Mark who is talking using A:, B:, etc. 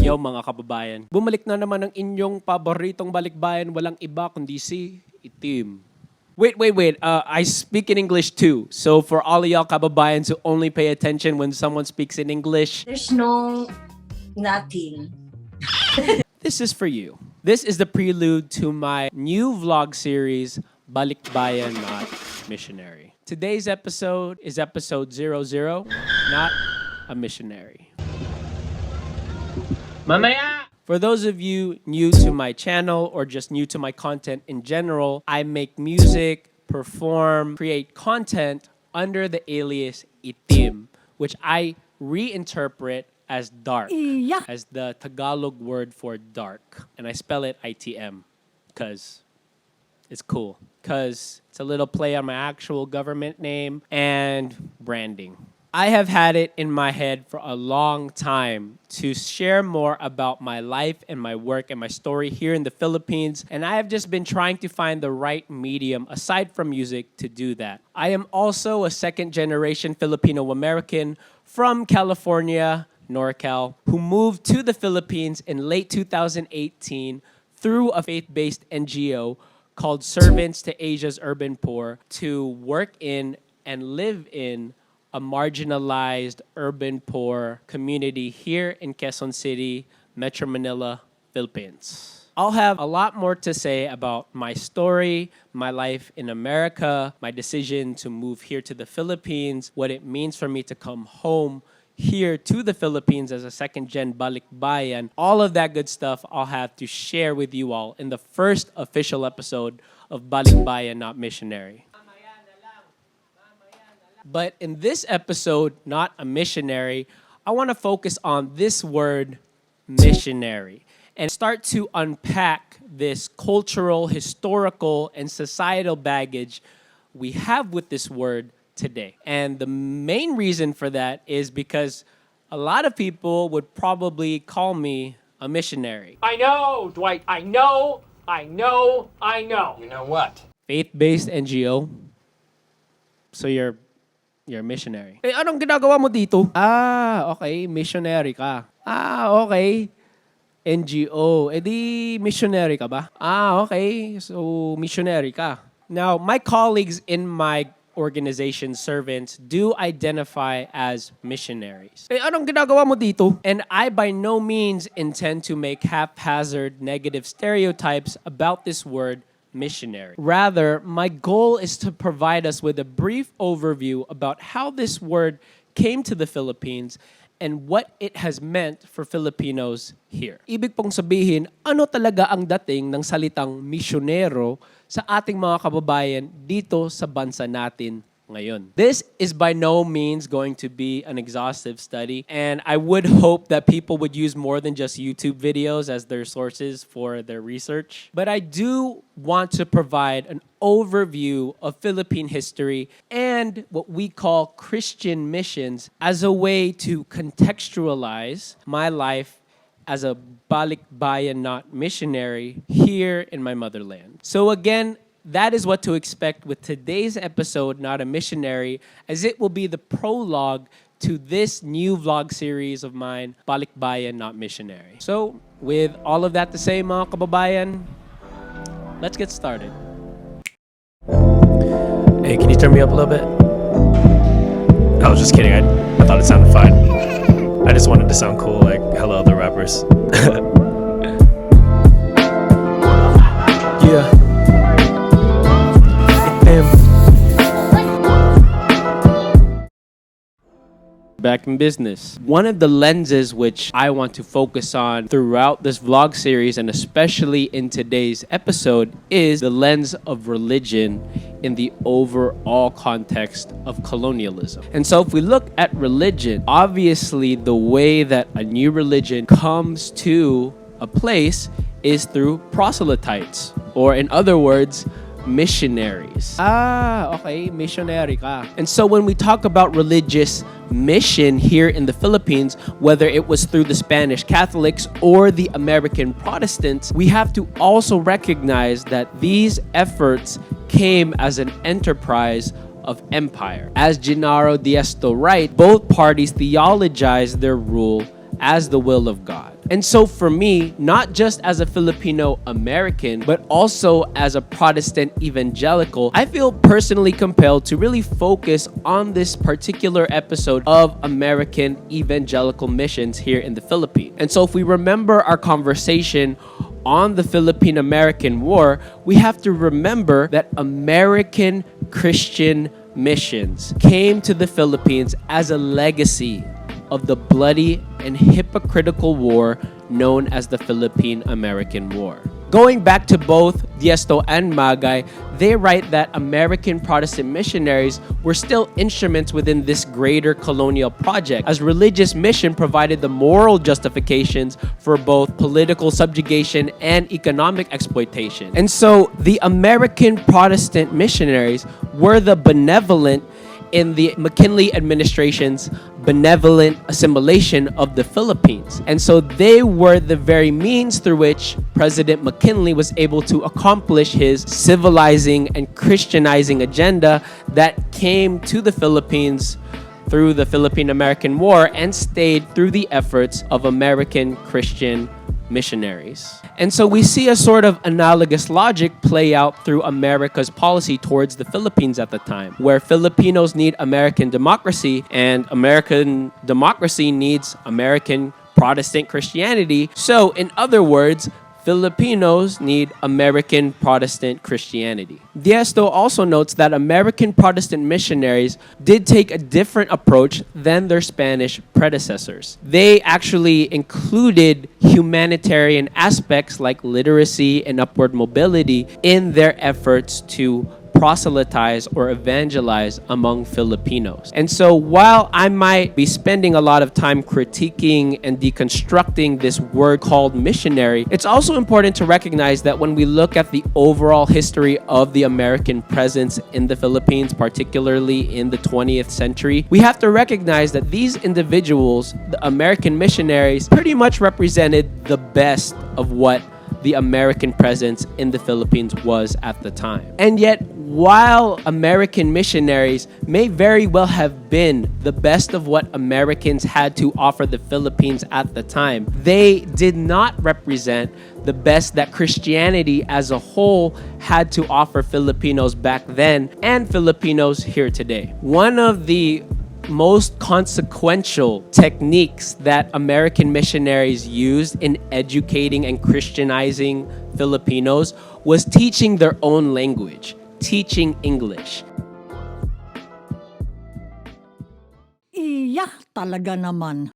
A: Yo mga kababayan, bumalik na naman ang inyong paboritong balikbayan, walang iba kundi si Itim. Wait. I speak in English too. So for all of y'all kababayans who only pay attention when someone speaks in English,
B: There's no nothing.
A: this is for you. This is the prelude to my new vlog series, Balikbayan Not Missionary. Today's episode is episode 00, Not a Missionary. Mamaya! For those of you new to my channel or just new to my content in general, I make music, perform, create content under the alias Itim, which I reinterpret as dark, as the Tagalog word for dark. And I spell it ITM because it's cool, because it's a little play on my actual government name and branding. I have had it in my head for a long time to share more about my life and my work and my story here in the Philippines, and I have just been trying to find the right medium aside from music to do that. I am also a second-generation Filipino-American from California, NorCal, who moved to the Philippines in late 2018 through a faith-based NGO called Servants to Asia's Urban Poor to work in and live in a marginalized urban poor community here in Quezon City, Metro Manila, Philippines. I'll have a lot more to say about my story, my life in America, my decision to move here to the Philippines, what it means for me to come home here to the Philippines as a second-gen balikbayan. All of that good stuff I'll have to share with you all in the first official episode of Balikbayan Not Missionary. But in this episode, Not a Missionary, I want to focus on this word, missionary, and start to unpack this cultural, historical, and societal baggage we have with this word today. And the main reason for that is because a lot of people would probably call me a missionary.
C: I know, Dwight. I know.
D: You know what?
A: Faith-based NGO. So you're a missionary. Eh, anong ginagawa mo dito? Ah, okay. Missionary ka. Ah, okay. NGO. Eh di, missionary ka ba? Ah, okay. So, missionary ka. Now, my colleagues in my organization, servants, do identify as missionaries. Eh, anong ginagawa mo dito? And I by no means intend to make haphazard negative stereotypes about this word, missionary. Rather, my goal is to provide us with a brief overview about how this word came to the Philippines and what it has meant for Filipinos here. Ibig pong sabihin, ano talaga ang dating ng salitang misyonero sa ating mga kababayan dito sa bansa natin ngayon. This is by no means going to be an exhaustive study, and I would hope that people would use more than just YouTube videos as their sources for their research. But I do want to provide an overview of Philippine history and what we call Christian missions as a way to contextualize my life as a balikbayan not missionary here in my motherland. So again, that is what to expect with today's episode, Not a Missionary, as it will be the prologue to this new vlog series of mine, Balikbayan Not Missionary. So, with all of that to say, mga kababayan, let's get started. Hey, can you turn me up a little bit? I was just kidding. I thought it sounded fine. I just wanted to sound cool like hello other rappers. Yeah. Back in business. One of the lenses which I want to focus on throughout this vlog series and especially in today's episode is the lens of religion in the overall context of colonialism. And so if we look at religion, obviously the way that a new religion comes to a place is through proselytes, or in other words, missionaries. Ah, okay, missionary ka. And so when we talk about religious mission here in the Philippines, whether it was through the Spanish Catholics or the American Protestants, we have to also recognize that these efforts came as an enterprise of empire. As Gennaro D'Esto writes, both parties theologize their rule as the will of God. And so for me, not just as a Filipino American, but also as a Protestant evangelical, I feel personally compelled to really focus on this particular episode of American evangelical missions here in the Philippines. And so if we remember our conversation on the Philippine-American War, we have to remember that American Christian missions came to the Philippines as a legacy of the bloody and hypocritical war known as the Philippine-American War. Going back to both D'Esto and Magay, they write that American Protestant missionaries were still instruments within this greater colonial project, as religious mission provided the moral justifications for both political subjugation and economic exploitation. And so the American Protestant missionaries were the benevolent in the McKinley administration's benevolent assimilation of the Philippines. And so they were the very means through which President McKinley was able to accomplish his civilizing and Christianizing agenda that came to the Philippines through the Philippine-American War and stayed through the efforts of American Christian missionaries. And so we see a sort of analogous logic play out through America's policy towards the Philippines at the time, where Filipinos need American democracy and American democracy needs American Protestant Christianity. So in other words, Filipinos need American Protestant Christianity. D'Esto also notes that American Protestant missionaries did take a different approach than their Spanish predecessors. They actually included humanitarian aspects like literacy and upward mobility in their efforts to proselytize or evangelize among Filipinos. And so while I might be spending a lot of time critiquing and deconstructing this word called missionary, it's also important to recognize that when we look at the overall history of the American presence in the Philippines, particularly in the 20th century, we have to recognize that these individuals, the American missionaries, pretty much represented the best of what the American presence in the Philippines was at the time. And yet, while American missionaries may very well have been the best of what Americans had to offer the Philippines at the time, they did not represent the best that Christianity as a whole had to offer Filipinos back then and Filipinos here today. One of the most consequential techniques that American missionaries used in educating and Christianizing Filipinos was teaching their own language, teaching English.
E: Iyak talaga naman.